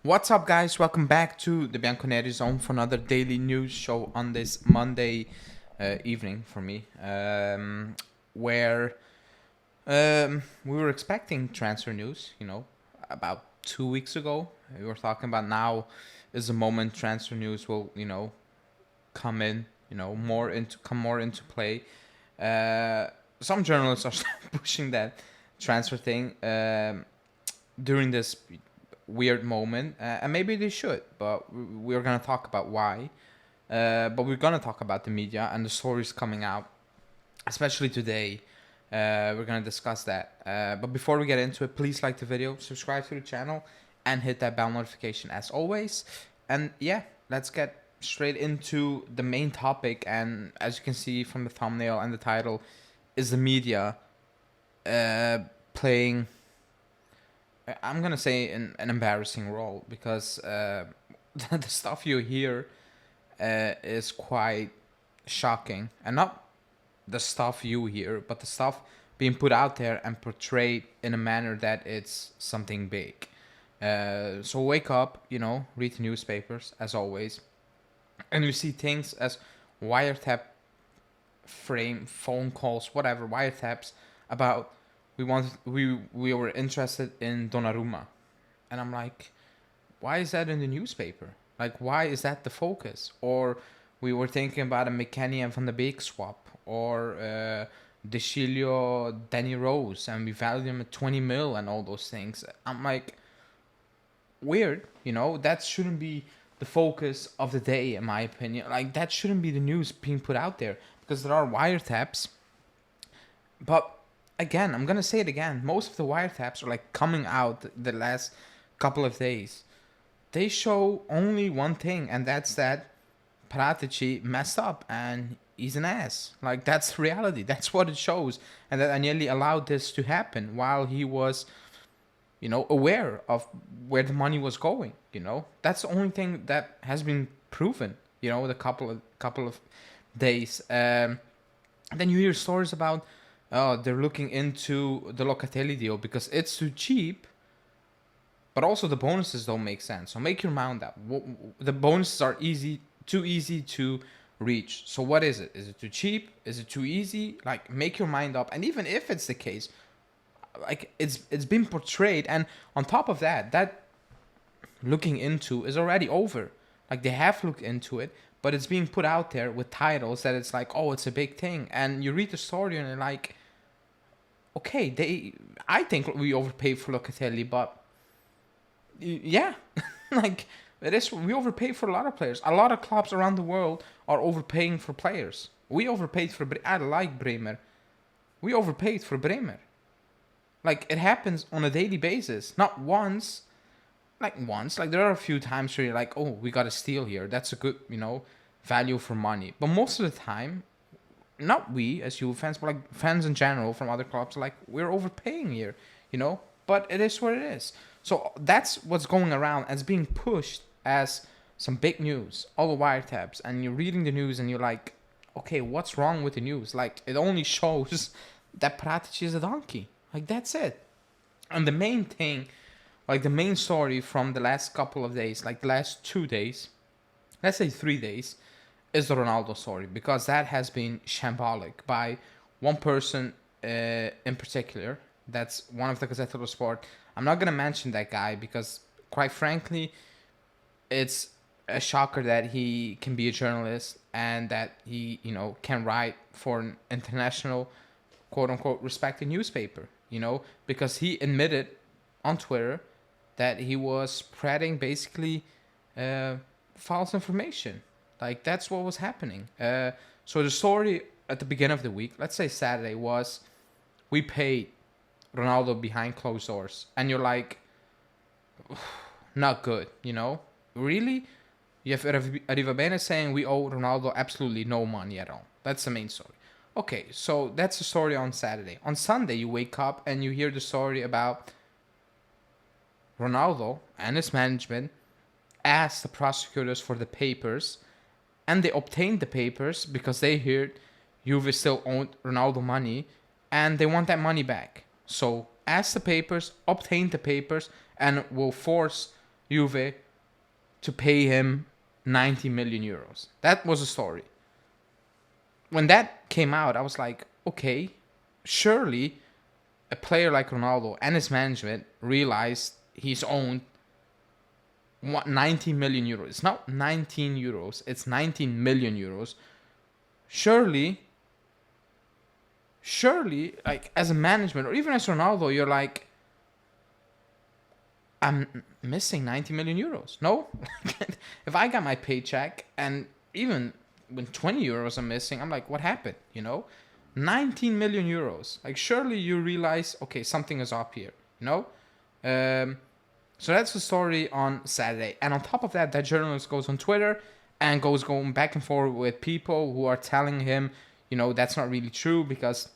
What's up, guys? Welcome back to the Bianconerizone for another daily news show on this Monday evening for me, where we were expecting transfer news. About 2 weeks ago, we were talking about now is the moment transfer news will come in, come more into play. Some journalists are pushing that transfer thing during this weird moment, and maybe they should, but we're gonna talk about why. But we're gonna talk about the media and the stories coming out, especially today. We're gonna discuss that. But before we get into it, please like the video, subscribe to the channel, and hit that bell notification as always. And yeah, let's get straight into the main topic. And as you can see from the thumbnail and the title, is the media playing, I'm gonna say, an embarrassing role, because the stuff you hear is quite shocking, and not the stuff you hear, but the stuff being put out there and portrayed in a manner that it's something big. So wake up, read the newspapers as always, and you see things as wiretap frame, phone calls, whatever, wiretaps about we were interested in Donnarumma, and I'm like, why is that in the newspaper? Like, why is that the focus? Or we were thinking about a McKennie and Van de Beek swap, or De Chilio, Danny Rose, and we valued him at 20 mil and all those things. I'm like, weird, that shouldn't be the focus of the day, in my opinion. Like, that shouldn't be the news being put out there, because there are wiretaps. But again, I'm gonna say it again. Most of the wiretaps are like coming out the last couple of days. They show only one thing, and that's that Paratici messed up and he's an ass. Like, that's reality. That's what it shows, and that Agnelli allowed this to happen while he was, aware of where the money was going. That's the only thing that has been proven. The couple of days. Then you hear stories about, oh, they're looking into the Locatelli deal because it's too cheap, but also the bonuses don't make sense. So make your mind up. The bonuses are too easy to reach. So what is it? Is it too cheap? Is it too easy? Like, make your mind up. And even if it's the case, like, it's been portrayed, and on top of that looking into is already over. Like, they have looked into it, but it's being put out there with titles that it's like, oh, it's a big thing. And you read the story and you're like, okay, I think we overpaid for Locatelli, but yeah, like, we overpaid for a lot of players. A lot of clubs around the world are overpaying for players. We overpaid for, I like Bremer. We overpaid for Bremer. Like, it happens on a daily basis, not once. Like, there are a few times where you're like, oh, we got a steal here. That's a good, value for money. But most of the time, not we as Juve fans, but like fans in general from other clubs, like, we're overpaying here, But it is what it is. So that's what's going around as being pushed as some big news, all the wiretaps, and you're reading the news and you're like, okay, what's wrong with the news? Like, it only shows that Paratici is a donkey. Like, that's it. And the main thing, like the main story from the last couple of days, like the last 2 days, let's say 3 days, is the Ronaldo story, because that has been shambolic by one person in particular. That's one of the Gazzetta dello Sport. I'm not gonna mention that guy because, quite frankly, it's a shocker that he can be a journalist and that he, can write for an international, quote unquote, respected newspaper. Because he admitted on Twitter that he was spreading basically false information. Like, that's what was happening. So the story at the beginning of the week, let's say Saturday, was we paid Ronaldo behind closed doors. And you're like, not good, Really? You have Arrivabene saying we owe Ronaldo absolutely no money at all. That's the main story. Okay, so that's the story on Saturday. On Sunday, you wake up and you hear the story about Ronaldo and his management asked the prosecutors for the papers, and they obtained the papers because they heard Juve still owed Ronaldo money, and they want that money back. So ask the papers, obtain the papers, and will force Juve to pay him 90 million euros. That was a story. When that came out, I was like, okay, surely a player like Ronaldo and his management realized he's owned 19 million euros. It's not 19 euros, it's 19 million euros. Surely, like as a management or even as Ronaldo, you're like, I'm missing 90 million euros. No? If I got my paycheck and even when 20 euros are missing, I'm like, what happened? 19 million euros. Like, surely you realize, okay, something is up here, So that's the story on Saturday. And on top of that, that journalist goes on Twitter and goes going back and forth with people who are telling him, that's not really true, because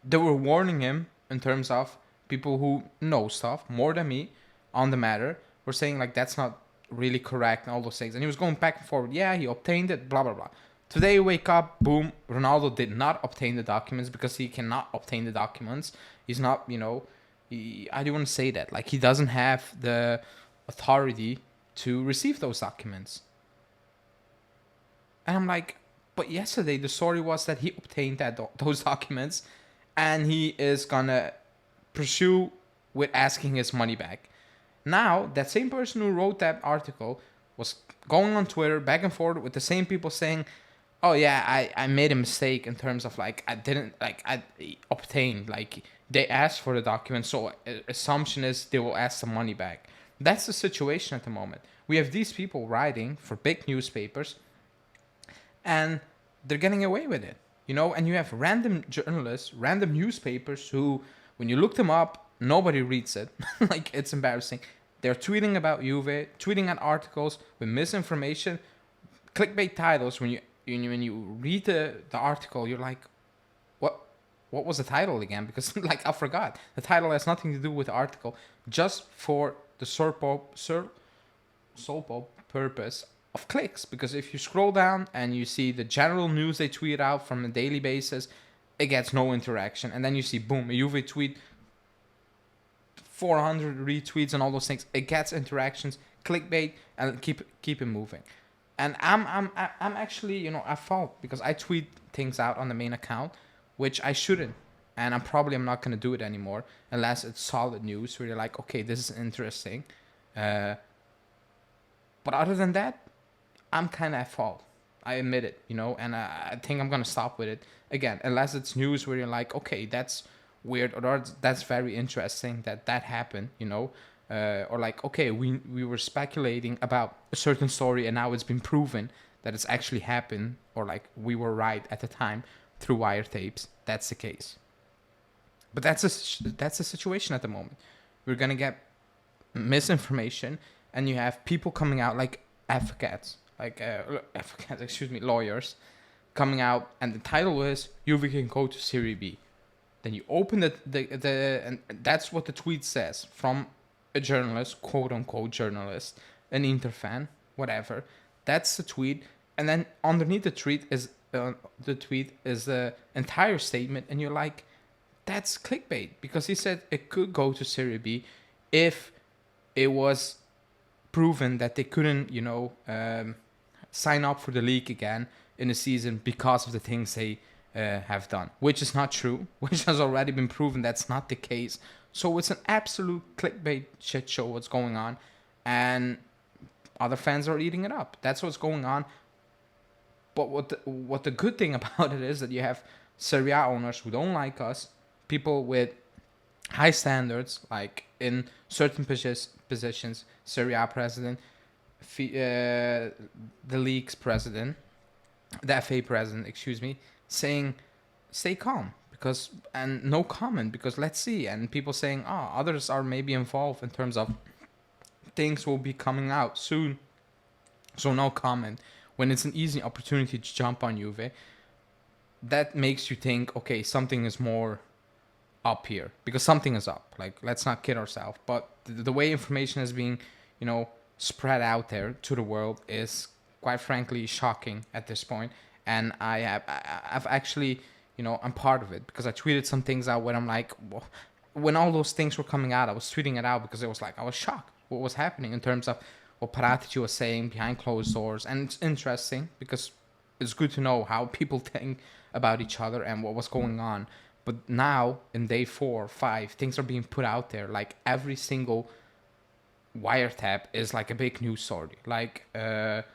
they were warning him in terms of people who know stuff more than me on the matter. Were saying like that's not really correct and all those things. And he was going back and forth. Yeah, he obtained it, blah, blah, blah. Today you wake up, boom, Ronaldo did not obtain the documents because he cannot obtain the documents. He's not, I do want to say that. Like, he doesn't have the authority to receive those documents. And I'm like, but yesterday the story was that he obtained those documents and he is gonna pursue with asking his money back. Now, that same person who wrote that article was going on Twitter back and forth with the same people saying, oh yeah, I made a mistake in terms of like, I obtained, like they asked for the document, so assumption is they will ask the money back. That's the situation at the moment. We have these people writing for big newspapers and they're getting away with it, and you have random journalists, random newspapers who, when you look them up, nobody reads it. Like, it's embarrassing. They're tweeting about Juve, tweeting at articles with misinformation, clickbait titles. When you read the article, you're like, what was the title again? Because like, I forgot. The title has nothing to do with the article, just for the sole purpose of clicks. Because if you scroll down and you see the general news they tweet out from a daily basis, it gets no interaction. And then you see, boom, a Juve tweet, 400 retweets and all those things. It gets interactions, clickbait, and keep it moving. And I'm actually, I fault because I tweet things out on the main account, which I shouldn't. And I'm not going to do it anymore unless it's solid news where you're like, okay, this is interesting. But other than that, I'm kind of at fault. I admit it, and I think I'm going to stop with it. Again, unless it's news where you're like, okay, that's weird, or that's very interesting that happened, or like, okay, we were speculating about a certain story and now it's been proven that it's actually happened, or like we were right at the time through wiretaps. That's the case. But that's the situation at the moment. We're gonna get misinformation, and you have people coming out like lawyers coming out, and the title is Juve can go to Serie B. Then you open and that's what the tweet says from a journalist, quote unquote journalist, an Inter fan, whatever. That's the tweet, and then underneath the tweet is the entire statement, and you're like, that's clickbait, because he said it could go to Serie B if it was proven that they couldn't, sign up for the league again in a season because of the things they have done, which is not true, which has already been proven that's not the case. So it's an absolute clickbait shit show what's going on, and other fans are eating it up. That's what's going on. But what the good thing about it is that you have Serie A owners who don't like us, people with high standards, like in certain positions, Serie A president, the league's president, the FA president, saying, stay calm, and no comment, because let's see. And people saying, others are maybe involved in terms of things will be coming out soon, so no comment. When it's an easy opportunity to jump on Juve, that makes you think, okay, something is more up here, because something is up. Like, let's not kid ourselves. But the way information is being, spread out there to the world is quite frankly shocking at this point. And I've actually, I'm part of it, because I tweeted some things out when I'm like, when all those things were coming out, I was tweeting it out because it was like, I was shocked. what was happening in terms of what Paratici was saying behind closed doors. And it's interesting because it's good to know how people think about each other and what was going on. But now in day 4 or 5, things are being put out there. Like every single wiretap is like a big news story. Like they're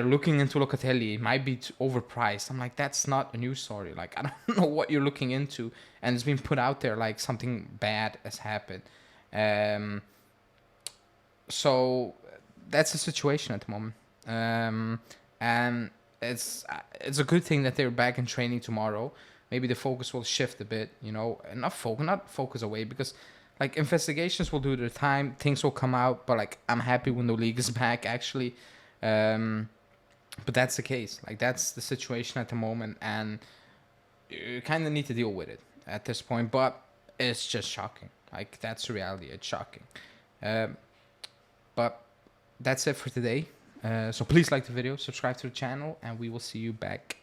looking into Locatelli. It might be overpriced. I'm like, that's not a news story. Like, I don't know what you're looking into, and it's been put out there like something bad has happened. Um, so that's the situation at the moment. And it's a good thing that they're back in training tomorrow. Maybe the focus will shift a bit, you know, and not focus away, because like investigations will do their time, things will come out. But like, I'm happy when the league is back actually. But that's the case. Like, that's the situation at the moment, and you kind of need to deal with it at this point. But it's just shocking. Like, that's the reality. It's shocking. But that's it for today. So please like the video, subscribe to the channel, and we will see you back